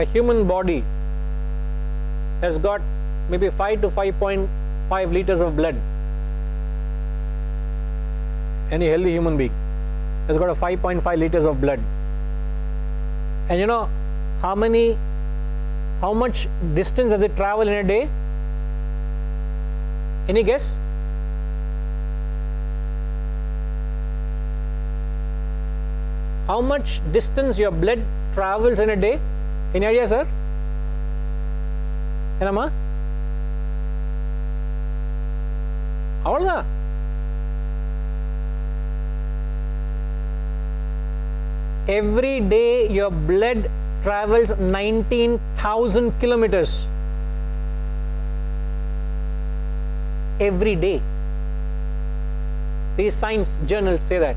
a human body has got maybe 5 to 5.5 liters of blood. Any healthy human being has got a 5.5 liters of blood. And you know how much distance does it travel in a day? Any guess? How much distance your blood travels in a day? Any idea, sir? Enama? Avada? Every day your blood travels 19,000 kilometers. Every day. These science journals say that.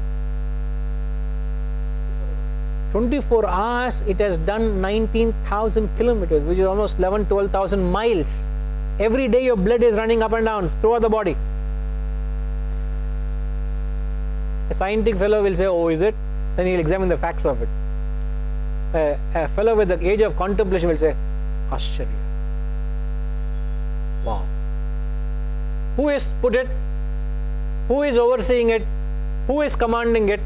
24 hours it has done 19,000 kilometers, which is almost 12,000 miles. Every day your blood is running up and down throughout the body. A scientific fellow will say, oh, is it? Then he'll examine the facts of it. A fellow with the age of contemplation will say, Ashcharya. Wow. Who is put it? Who is overseeing it? Who is commanding it?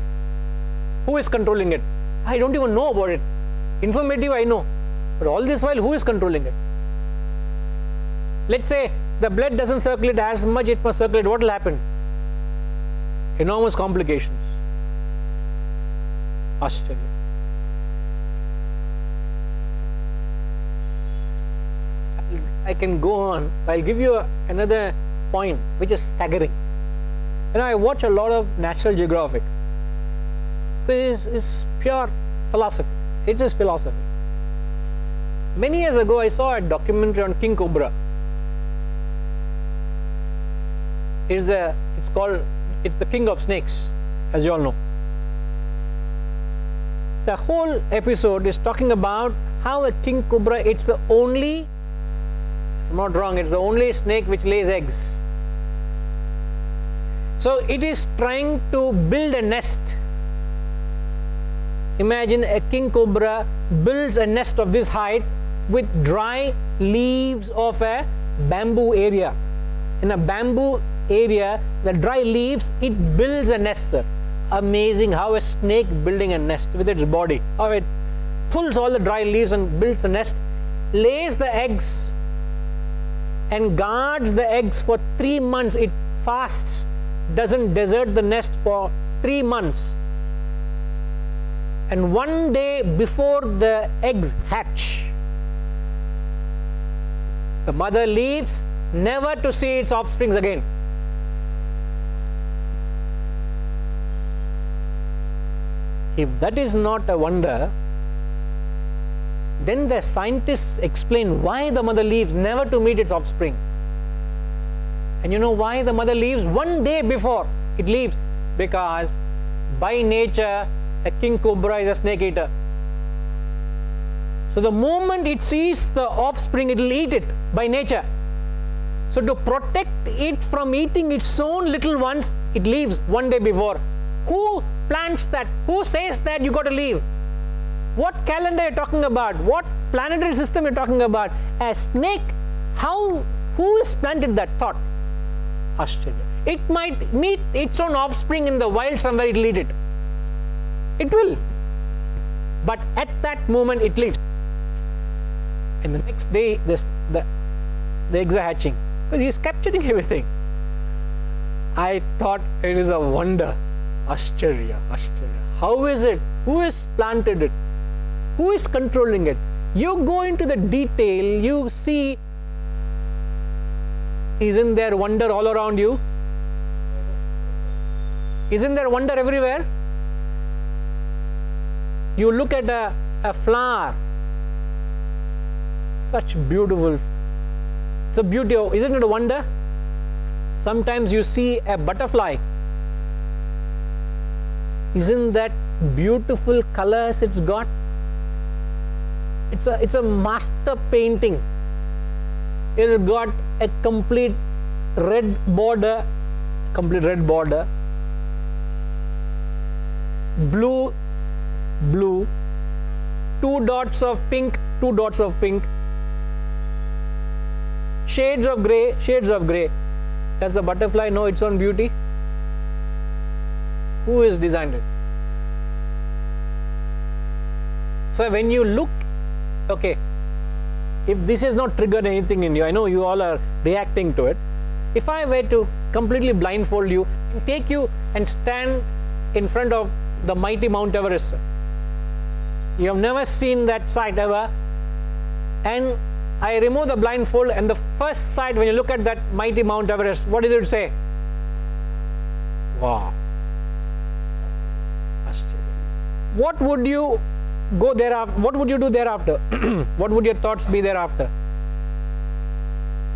Who is controlling it? I don't even know about it. Informative I know. But all this while, who is controlling it? Let's say the blood doesn't circulate as much it must circulate. What will happen? Enormous complications. Ashcharya. I can go on. I'll give you another point which is staggering. You know, I watch a lot of National Geographic. This is pure philosophy. It is philosophy. Many years ago, I saw a documentary on King Cobra. It's the king of snakes, as you all know. The whole episode is talking about how a king cobra, it's the only, if I'm not wrong, it's the only snake which lays eggs. So it is trying to build a nest. Imagine a king cobra builds a nest of this height with dry leaves of a bamboo area. In a bamboo area, the dry leaves, it builds a nest, sir. Amazing how a snake building a nest with its body. How it pulls all the dry leaves and builds a nest, lays the eggs and guards the eggs for 3 months. It fasts, doesn't desert the nest for 3 months. And one day before the eggs hatch, the mother leaves, never to see its offsprings again. If that is not a wonder, then the scientists explain why the mother leaves, never to meet its offspring. And you know why the mother leaves? One day before it leaves, because by nature a king cobra is a snake eater. So the moment it sees the offspring, it will eat it by nature. So to protect it from eating its own little ones, it leaves one day before. Who plants that? Who says that you got to leave? What calendar are you talking about? What planetary system are you talking about? A snake, who has planted that thought? Ashcharya. It might meet its own offspring in the wild somewhere, it will eat it. It will. But at that moment it leaves. And the next day the eggs are hatching. But he is capturing everything. I thought it is a wonder. Ashcharya, Ashcharya. How is it? Who has planted it? Who is controlling it? You go into the detail, you see, isn't there wonder all around you? Isn't there wonder everywhere? You look at a flower, such beautiful, it's a beauty, isn't it a wonder? Sometimes you see a butterfly. Isn't that beautiful colors it's got? It's a master painting. It's got a complete red border, blue, 2 dots of pink 2 dots of pink, shades of grey, shades of grey. Does the butterfly know its own beauty? Who has designed it? So when you look, okay, if this has not triggered anything in you, I know you all are reacting to it. If I were to completely blindfold you and take you and stand in front of the mighty Mount Everest, you have never seen that sight ever, and I remove the blindfold, and the first sight when you look at that mighty Mount Everest, what does it say? Wow. What would you go thereafter? What would you do thereafter? What would your thoughts be thereafter?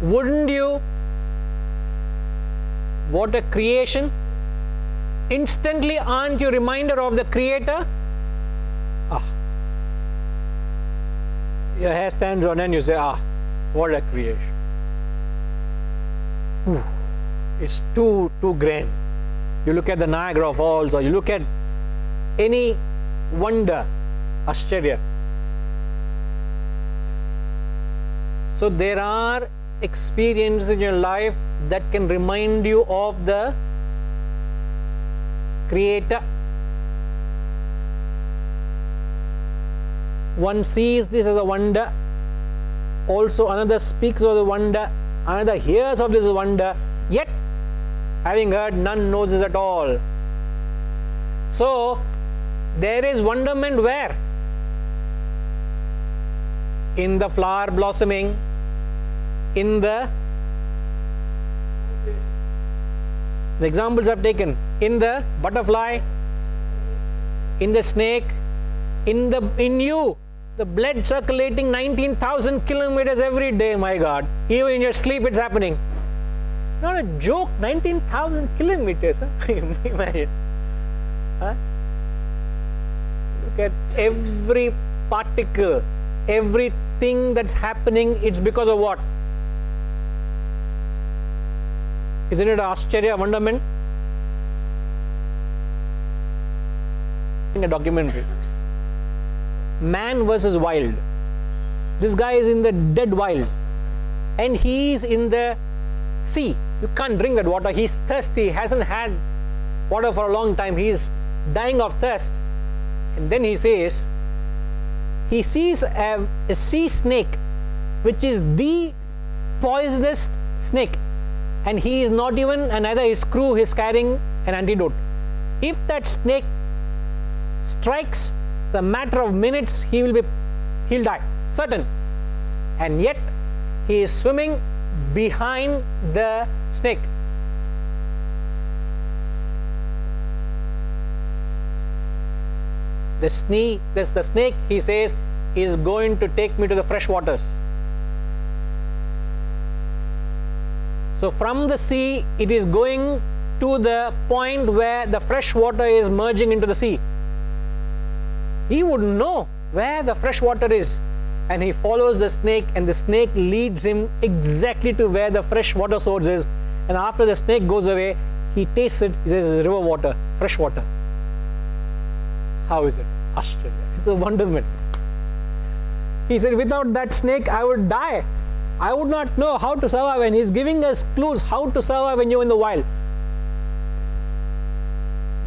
Wouldn't you? What a creation! Instantly, aren't you reminder of the Creator? Your hair stands on end, you say, what a creation. It's too grand. You look at the Niagara Falls, or you look at any wonder, Ascharya. So there are experiences in your life that can remind you of the Creator. One sees this as a wonder, also another speaks of the wonder, another hears of this wonder, yet having heard, none knows this at all. So there is wonderment where? In the flower blossoming, in the examples I've taken, in the butterfly, in the snake, in you, the blood circulating 19,000 kilometers every day, my God. Even in your sleep it's happening. Not a joke, 19,000 kilometers. Huh? Imagine. Huh? Look at every particle, everything that's happening, it's because of what? Isn't it Ascharya, wonderment? In a documentary, man versus wild. This guy is in the dead wild and he's in the sea. You can't drink that water. He's thirsty. He hasn't had water for a long time. He's dying of thirst. And then he says, he sees a sea snake, which is the poisonous snake, and he is not even, and neither his crew is carrying an antidote. If that snake strikes, the matter of minutes he'll die, certain. And yet he is swimming behind the snake. The snake, he says, is going to take me to the fresh waters. So from the sea, it is going to the point where the fresh water is merging into the sea. He would know where the fresh water is, and he follows the snake, and the snake leads him exactly to where the fresh water source is. And after the snake goes away, he tastes it. He says, it's river water, fresh water. How is it? Ascharya. It's a wonderment. He said, without that snake, I would die. I would not know how to survive. And he's giving us clues how to survive when you're in the wild.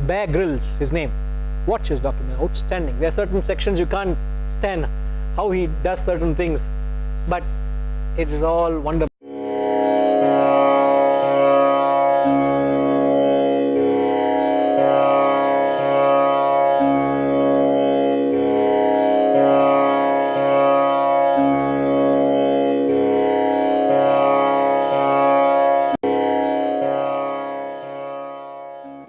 Bear Grylls, his name. Watch his document. Outstanding. There are certain sections you can't stand how he does certain things, but it is all wonderful.